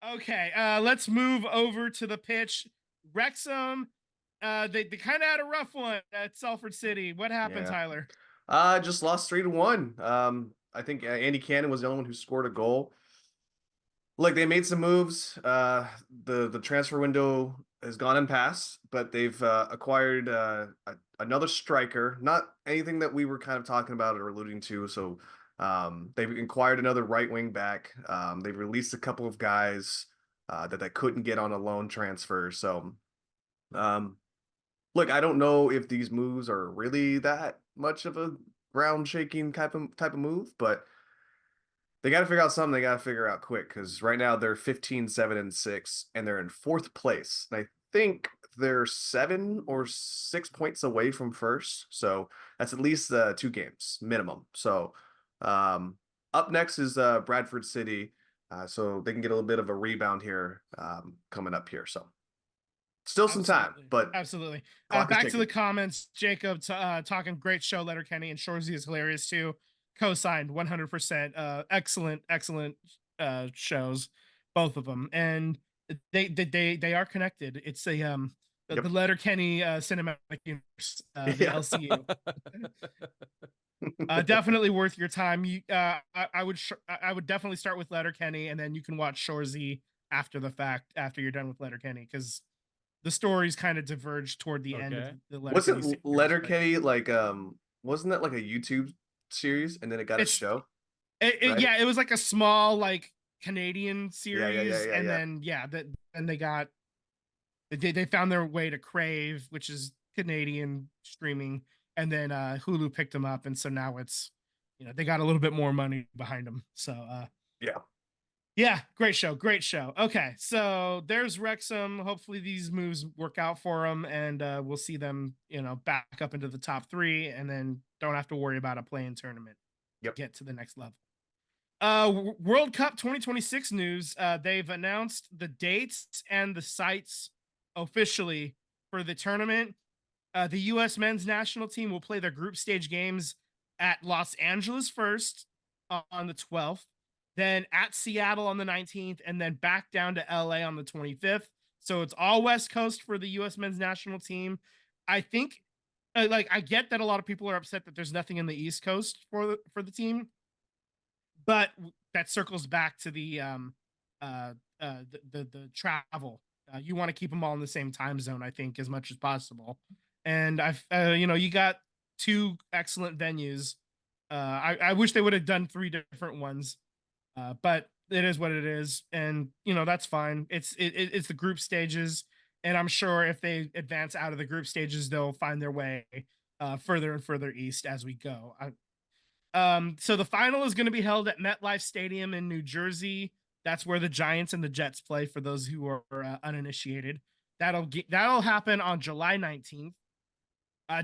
Okay, let's move over to the pitch. Wrexham, they kind of had a rough one at Salford City. What happened, Yeah. Tyler? Just lost 3-1. I think Andy Cannon was the only one who scored a goal. Look, they made some moves. The transfer window has gone and passed, but they've acquired another striker. Not anything that we were kind of talking about or alluding to. So they've acquired another right wing back. They've released a couple of guys that they couldn't get on a loan transfer. So um, look, I don't know if these moves are really that much of a ground shaking type of move, but they got to figure out something they got to figure out quick because right now they're 15, 7, and 6, and they're in fourth place. And I think they're 7 or 6 points away from first. So that's at least 2 games minimum. So um, up next is Bradford City. So they can get a little bit of a rebound here coming up here. So still some time, Absolutely. but Absolutely. clock is Back to the ticking. comments. Jacob talking great show, Letter Kenny, and Shorzy is hilarious too. Co-signed 100%. Excellent shows, both of them. And they are connected. It's the Yep. Letter Kenny cinematic universe, the Yeah. LCU. Definitely worth your time. I would definitely start with Letter Kenny, and then you can watch Shorzy after the fact after you're done with Letter Kenny because the stories kind of diverge toward the end of Okay. the Letterkenny Wasn't series, but Letterkenny like wasn't that like a YouTube series and then it got a it's show, right? yeah, it was like a small like Canadian Yeah, yeah, yeah, series, yeah, and yeah. then yeah, that and they found their way to Crave, which is Canadian streaming, and then Hulu picked them up, and so now it's they got a little bit more money behind them. So Yeah. yeah, great show, great show. Okay, so there's Wrexham. Hopefully these moves work out for them, and we'll see them, back up into the top three, and then don't have to worry about a playing tournament to Yep. get to the next level. World Cup 2026 news. They've announced the dates and the sites officially for the tournament. The U.S. men's national team will play their group stage games at Los Angeles first on the 12th, then at Seattle on the 19th, and then back down to LA on the 25th. So it's all West Coast for the U.S. men's national team. I think, I get that a lot of people are upset that there's nothing in the East Coast for the team, but that circles back to the travel. You want to keep them all in the same time zone, I think, as much as possible. And you got two excellent venues. I wish they would have done three different ones, but it is what it is, and that's fine. It's the group stages, and I'm sure if they advance out of the group stages, they'll find their way further and further east as we go. So the final is going to be held at MetLife Stadium in New Jersey. That's where the Giants and the Jets play. For those who are uninitiated, that'll happen on July 19th.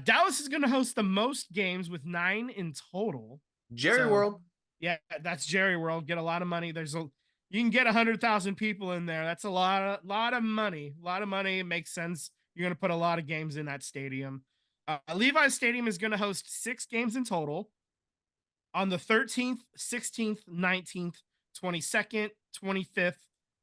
Dallas is going to host the most games with 9 in total. Jerry So World. yeah, that's Jerry World. Get a lot of money. You can get 100,000 people in there. That's a lot of money. A lot of money. It makes sense. You're going to put a lot of games in that stadium. Levi's Stadium is going to host 6 games in total on the 13th, 16th, 19th, 22nd, 25th,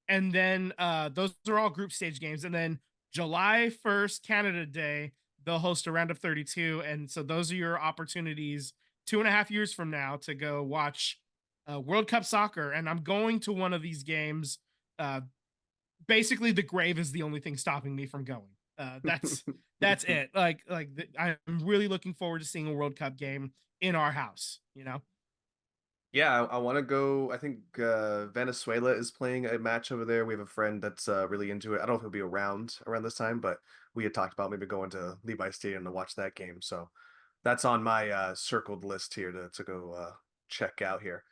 and then those are all group stage games. And then July 1st, Canada Day, they'll host a round of 32. And so those are your opportunities 2.5 years from now to go watch World Cup soccer. And I'm going to one of these games. Basically, the grave is the only thing stopping me from going. That's it. I'm really looking forward to seeing a World Cup game in our house. Yeah, I want to go. I think Venezuela is playing a match over there. We have a friend that's really into it. I don't know if he'll be around this time, but we had talked about maybe going to Levi Stadium to watch that game. So that's on my circled list here to go check out here.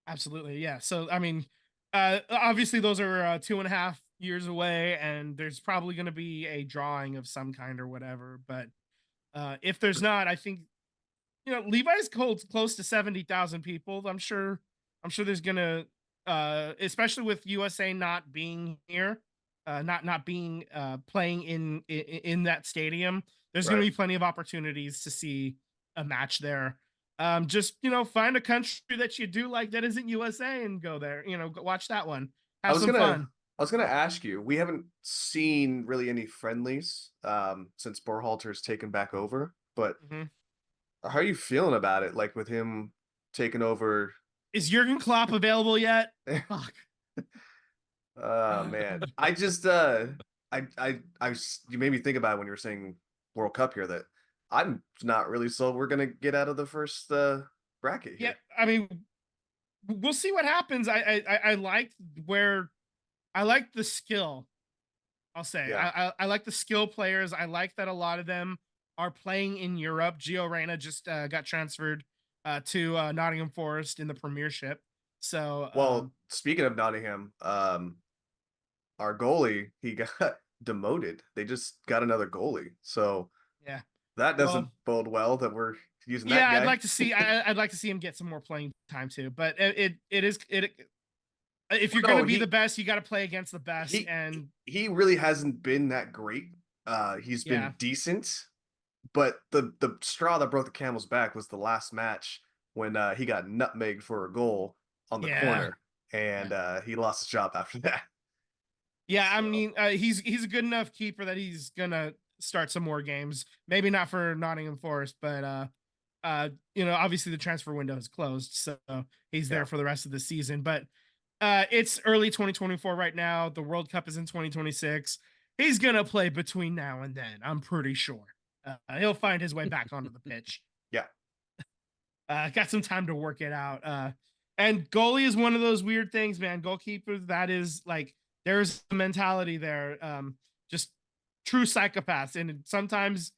Absolutely, yeah. So I mean, obviously those are 2.5 years away, and there's probably going to be a drawing of some kind or whatever. But if there's not, I think Levi's holds close to 70,000 people. I'm sure there's gonna, especially with USA not being here, not being playing in that stadium. There's gonna Right. be plenty of opportunities to see a match there. Just find a country that you do like that isn't USA and go there. Go watch that one. I Have was some gonna fun. I was gonna ask you. We haven't seen really any friendlies since Berhalter's taken back over. But Mhm. how are you feeling about it? Like with him taking over? Is Jurgen Klopp available yet? Fuck. Oh man, I just you made me think about it when you were saying World Cup here that I'm not really sold we're gonna get out of the first bracket Yeah, here. I mean, we'll see what happens. I like where I like the skill. I'll say Yeah. I like the skill players. I like that a lot of them are playing in Europe. Gio Reyna just got transferred to Nottingham Forest in the Premiership. So Well, speaking of Nottingham, our goalie he got demoted. They just got another goalie, so yeah. that doesn't Well, bode well that we're using that yeah, I'd guy. like to see. I'd like to see him get some more playing time too. But it is it. If you're No, gonna be the best, you got to play against the best. he And he really hasn't been that great. He's yeah, been decent, but the straw that broke the camel's back was the last match when he got nutmegged for a goal on the yeah, corner, and yeah. he lost his job after that. Yeah, I So mean, he's a good enough keeper that he's gonna start some more games. Maybe not for Nottingham Forest, but obviously the transfer window is closed, so he's there yeah, for the rest of the season. But it's early 2024 right now. The World Cup is in 2026. He's gonna play between now and then. I'm pretty sure. He'll find his way back onto the pitch. yeah, Got some time to work it out. And goalie is one of those weird things, man. Goalkeepers, that is like there's a mentality there. Just true psychopaths, and sometimes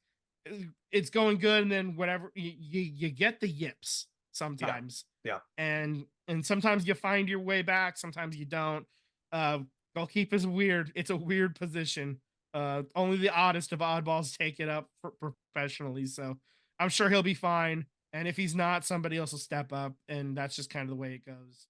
it's going good, and then whatever you get the yips yeah, sometimes, yeah. and sometimes you find your way back, sometimes you don't. Uh, Goalkeeper is weird. It's a weird position. Only the oddest of oddballs take it up professionally, so I'm sure he'll be fine. And if he's not, somebody else will step up, and that's just kind of the way it goes.